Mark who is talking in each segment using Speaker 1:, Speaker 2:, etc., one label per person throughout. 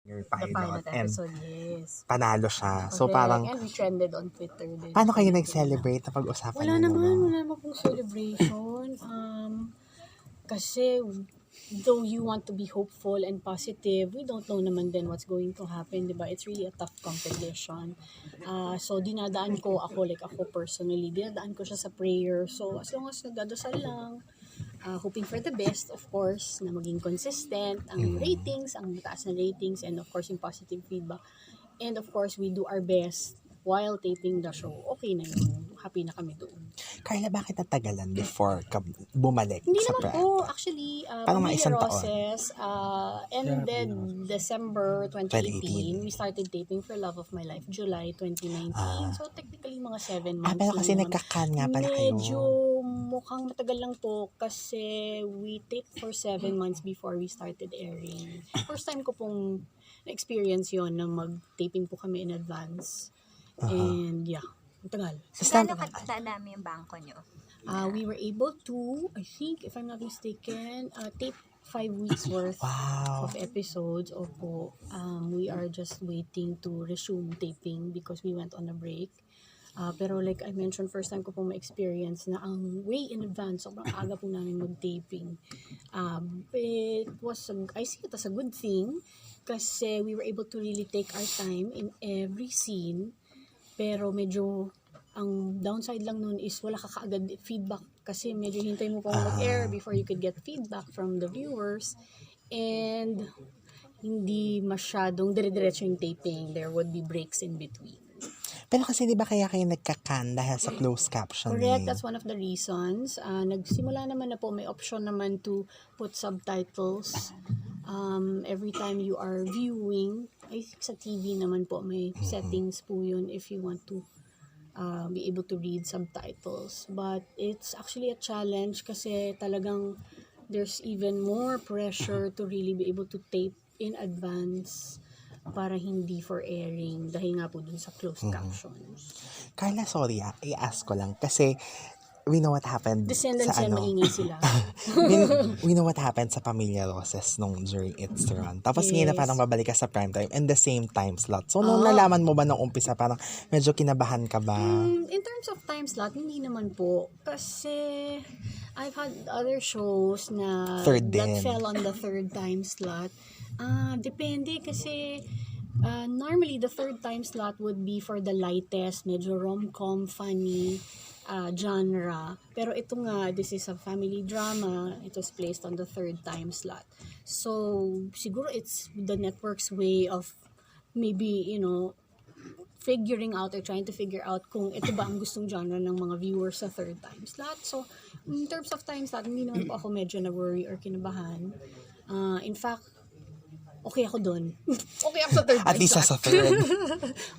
Speaker 1: Your
Speaker 2: The pilot
Speaker 1: pilot. And
Speaker 2: episode, yes.
Speaker 1: panalo siya. So
Speaker 2: Correct.
Speaker 1: parang,
Speaker 2: And we trended on Twitter din.
Speaker 1: paano kayo nag-celebrate na pag-usapan
Speaker 2: Wala
Speaker 1: niyo
Speaker 2: naman pong celebration. Kasi though you want to be hopeful and positive, we don't know naman din what's going to happen, diba? It's really a tough competition. So dinadaan ko ako personally, dinadaan ko siya sa prayer. So as long as nagdadasal lang, hoping for the best, of course, na maging consistent, ang ratings, ang mataas na ratings, and of course yung positive feedback. And of course, we do our best while taping the show. Okay na yun. Happy na kami doon.
Speaker 1: Carla, bakit natagalan before ka bumalik
Speaker 2: Hindi
Speaker 1: sa
Speaker 2: naman po. Actually,
Speaker 1: Parang mga
Speaker 2: Pamilya
Speaker 1: isang taon.
Speaker 2: Roses ended December 2018. We started taping for Love of My Life July 2019. So, technically, mga 7 months
Speaker 1: pero kasi
Speaker 2: lang naman.
Speaker 1: nagka-can nga pala kayo.
Speaker 2: Medyo mukhang matagal lang po kasi we taped for 7 months before we started airing. First time ko pong na-experience yon na mag-taping po kami in advance. And yeah, matagal.
Speaker 3: Gaano kadami yung bangko nyo?
Speaker 2: We were able to, I think, if I'm not mistaken, tape 5 weeks worth of episodes. Opo. We are just waiting to resume taping because we went on a break. Pero like I mentioned, first time ko pong ma-experience na ang way in advance, sobrang aga po namin mag-taping. It was, I see it as a good thing kasi we were able to really take our time in every scene. Pero medyo, ang downside lang nun is wala ka kaagad feedback kasi medyo hintay mo pong mag-air before you could get feedback from the viewers. And hindi masyadong dire-diretso yung taping. There would be breaks in between.
Speaker 1: Pero kasi di ba kaya kayo nagka-can dahil sa closed captioning?
Speaker 2: Correct, that's one of the reasons. Nagsimula naman na po, may option naman to put subtitles. Every time you are viewing, I think sa TV naman po may settings po yun if you want to be able to read subtitles. But it's actually a challenge kasi talagang there's even more pressure to really be able to tape in advance para hindi for airing dahil nga po dun sa closed captions.
Speaker 1: Carla, sorry i-ask ko lang kasi we know what happened
Speaker 2: Descendants
Speaker 1: sa
Speaker 2: yan, maingay sila.
Speaker 1: we know what happened sa Pamilya Roses nung during its run. Tapos ngayon na parang babalik ka sa prime time and the same time slot. So nung nalaman mo ba nung umpisa parang medyo kinabahan ka ba?
Speaker 2: In terms of time slot, hindi naman po. Kasi I've had other shows na that fell on the third time slot. Depende kasi normally the third time slot would be for the lightest, medyo rom-com, funny genre. Pero ito nga, this is a family drama. It was placed on the third time slot. So, siguro it's the network's way of maybe, figuring out or trying to figure out kung ito ba ang gustong genre ng mga viewers sa third time slot. So, in terms of time slot, hindi naman po ako medyo na-worry or kinabahan. In fact, okay ako doon. Okay ako sa third time slot.
Speaker 1: At least sa third.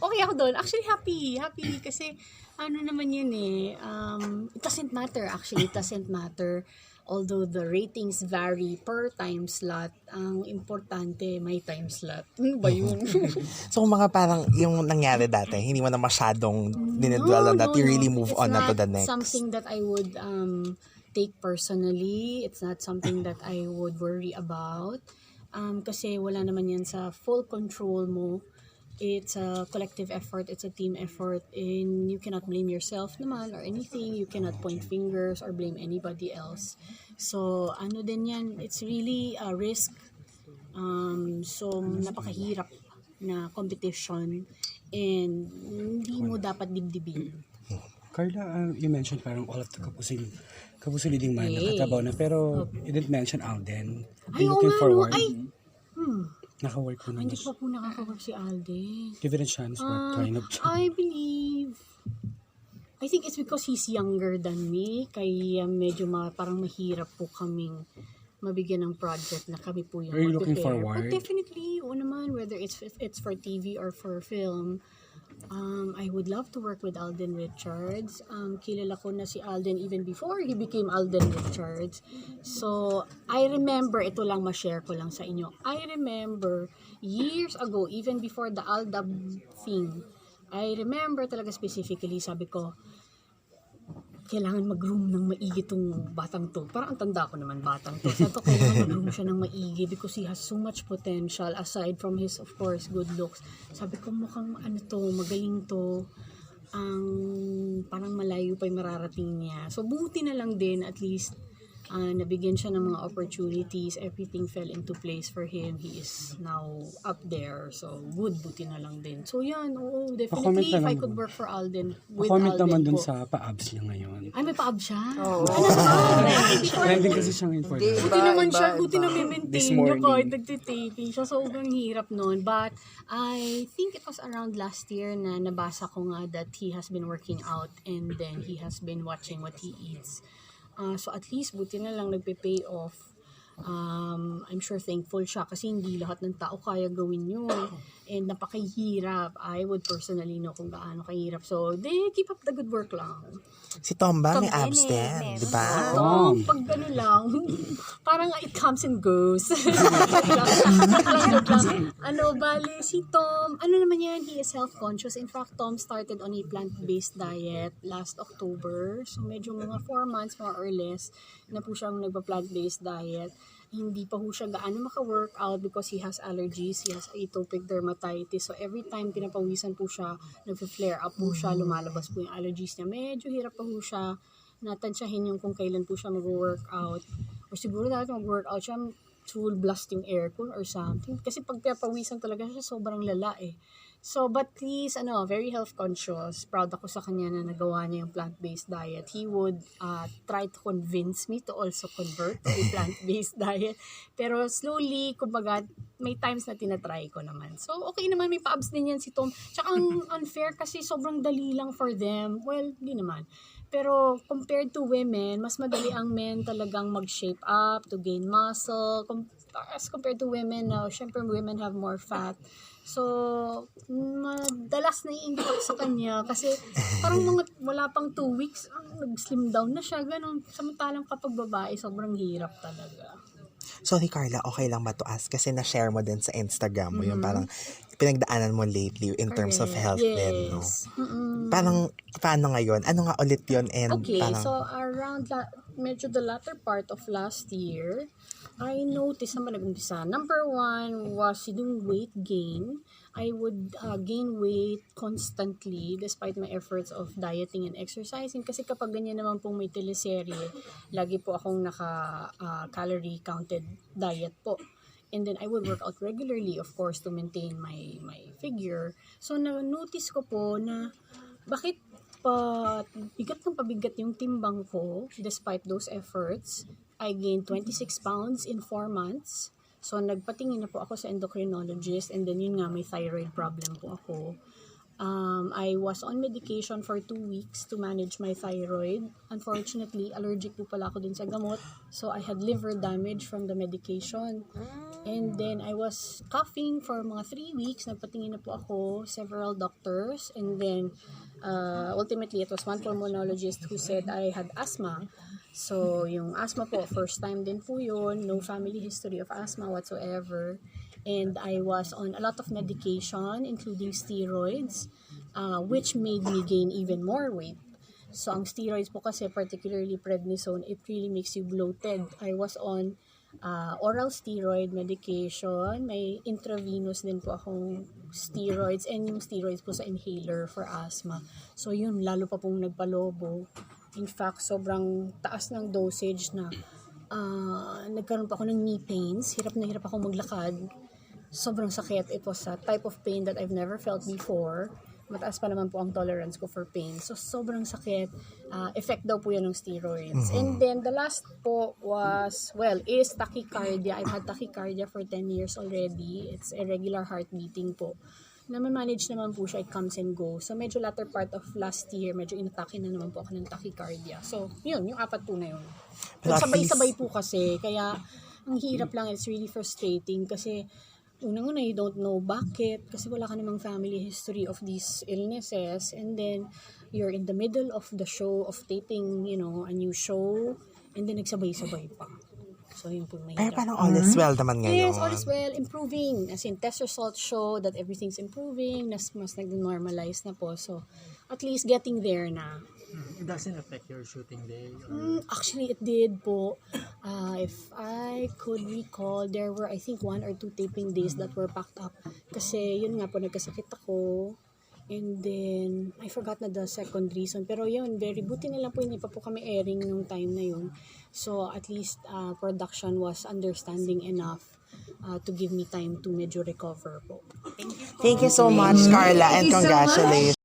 Speaker 2: Okay ako doon. Actually, happy kasi ano naman yun it doesn't matter actually. It doesn't matter. Although the ratings vary per time slot, ang importante may time slot. Ano ba yun?
Speaker 1: So mga parang yung nangyari dati, hindi mo na masyadong dinedwell on that. You really move on na to the next.
Speaker 2: It's not something that I would take personally. It's not something that I would worry about. Kasi wala naman yan sa full control mo. It's a collective effort, it's a team effort, and you cannot blame yourself naman or anything. You cannot point fingers or blame anybody else. So, ano din yan, it's really a risk. So, napakahirap na competition and hindi mo dapat dibdibin.
Speaker 4: Carla, you mentioned parang all of the kapusiliding man nakatrabaho na, pero you didn't mention Alden. Are you looking forward? Naka-work po na.
Speaker 2: Hindi pa po nakaka-work si Alden.
Speaker 4: Give it a chance. What kind of job?
Speaker 2: I think it's because he's younger than me. Kaya medyo parang mahirap po kaming mabigyan ng project na kami po yung
Speaker 4: Are you looking forward?
Speaker 2: But definitely, naman, whether it's for TV or for film, I would love to work with Alden Richards. Kilala ko na si Alden even before he became Alden Richards. So, I remember, ito lang ma-share ko lang sa inyo. I remember years ago, even before the Aldab thing, I remember talaga specifically, sabi ko, kailangan mag-groom ng maigi tong batang to. Parang ang tanda ko naman batang to. Sabi ko, kailangan mag-groom siya ng maigi because he has so much potential aside from his, of course, good looks. Sabi ko, mukhang magaling to. Ang parang malayo pa yung mararating niya. So, buti na lang din at least nabigyan siya ng mga opportunities, everything fell into place for him. He is now up there. So, buti na lang din. So, yan, oo, definitely, if I could work for Alden, with
Speaker 4: comment
Speaker 2: Alden
Speaker 4: naman dun
Speaker 2: po.
Speaker 4: sa pa-abs niya ngayon.
Speaker 2: Ay, may pa-ab siya?
Speaker 5: Oo.
Speaker 4: Trending kasi siya ngayon for that.
Speaker 2: Buti naman siya,
Speaker 5: iba.
Speaker 2: buti na maintain
Speaker 1: This
Speaker 2: niya
Speaker 1: morning.
Speaker 2: kahit nagtitaping siya. Sobrang hirap nun. But, I think it was around last year na nabasa ko nga that he has been working out and then he has been watching what he eats. So at least buti na lang nagpe-pay off. I'm sure thankful siya kasi hindi lahat ng tao kaya gawin yun. And napakahirap. I would personally know kung gaano kahirap. So, keep up the good work lang.
Speaker 1: Si Tom ba? May
Speaker 3: Tom
Speaker 1: abs
Speaker 3: din
Speaker 1: din.
Speaker 3: meron.
Speaker 1: Di ba?
Speaker 2: Pag gano'n lang, parang it comes and goes. Joke lang. Bali, si Tom, naman yan, he is health-conscious. In fact, Tom started on a plant-based diet last October. So, medyo mga 4 months, more or less, na po siyang nagpa-plant-based diet. Hindi pa ho siya gaano maka-workout because he has allergies, he has atopic dermatitis. So, every time pinapawisan po siya, nag-flare up po siya, lumalabas po yung allergies niya. Medyo hirap pa po siya natansyahin yung kung kailan po siya mag-workout. Or siguro dapat mag-workout siya full blast yung aircon or something. Kasi pag pinapawisan talaga siya, sobrang lala eh. So, but he's, very health conscious. Proud ako sa kanya na nagawa niya yung plant-based diet. He would try to convince me to also convert to a plant-based diet. Pero slowly, kumbaga, may times na tinatry ko naman. So, okay naman, may pa-abs din yan si Tom. Tsaka ang unfair kasi sobrang dali lang for them. Well, hindi naman. Pero compared to women, mas madali ang men talagang mag-shape up, to gain muscle. As compared to women, syempre women have more fat. So, madalas naiingit ako sa kanya kasi parang wala pang 2 weeks, nag-slim down na siya, ganun. Samantalang kapag babae, sobrang hirap talaga.
Speaker 1: Sorry Carla, okay lang ba to ask? Kasi na-share mo din sa Instagram mo yung parang pinagdaanan mo lately in terms of health din, no? Parang, paano ngayon? Ano nga ulit yun? And
Speaker 2: Okay,
Speaker 1: parang,
Speaker 2: so around medyo the latter part of last year, I noticed naman nag-umpisa. Number 1 was yung weight gain. I would gain weight constantly despite my efforts of dieting and exercising. Kasi kapag ganyan naman pong may teleserye, lagi po akong naka-calorie counted diet po. And then I would work out regularly, of course, to maintain my figure. So, na-notice ko po na bakit bigat ng pabigat yung timbang ko despite those efforts. I gained 26 pounds in 4 months. So, nagpatingin na po ako sa endocrinologist and then yun nga, may thyroid problem po ako. I was on medication for 2 weeks to manage my thyroid. Unfortunately, allergic po pala ako dun sa gamot. So, I had liver damage from the medication. And then, I was coughing for mga 3 weeks. Nagpatingin na po ako, several doctors. And then, ultimately, it was one pulmonologist who said I had asthma. So, yung asthma po, first time din po yun. No family history of asthma whatsoever. And I was on a lot of medication, including steroids, which made me gain even more weight. So, ang steroids po kasi, particularly prednisone, it really makes you bloated. I was on oral steroid medication. May intravenous din po akong steroids and yung steroids po sa inhaler for asthma. So, yun, lalo pa pong nagpalobo. In fact, sobrang taas ng dosage na nagkaroon pa ako ng knee pains. Hirap na hirap ako maglakad. Sobrang sakit. It was a type of pain that I've never felt before. Mataas pa naman po ang tolerance ko for pain. So, sobrang sakit. Effect daw po yan ng steroids. And then, the last po is tachycardia. I've had tachycardia for 10 years already. It's irregular heart beating po. Na-manage naman po siya, it comes and goes. So, medyo latter part of last year, medyo inatake na naman po ako ng tachycardia. So, yun, yung 4 po na yun. Sabay-sabay po kasi, kaya ang hirap lang, it's really frustrating kasi unang-una, you don't know bakit kasi wala ka namang family history of these illnesses and then you're in the middle of the show of taping, a new show and then nagsabay-sabay pa. So, yun po
Speaker 1: Pero
Speaker 2: mahirap.
Speaker 1: parang all is well naman ngayon.
Speaker 2: Yes, all is well, improving. As in, test results show that everything's improving, mas nag-normalize na po. So, at least getting there na.
Speaker 5: It doesn't affect your shooting day?
Speaker 2: Actually, it did po. If I could recall, there were, I think, 1 or 2 taping days that were packed up. Kasi, yun nga po, nagkasakit ako. And then, I forgot na the second reason. Pero yun, very buti na lang po, hindi pa po kami airing nung time na yun. So, at least, production was understanding enough to give me time to medyo recover po.
Speaker 1: Thank you so much, Carla, and congratulations.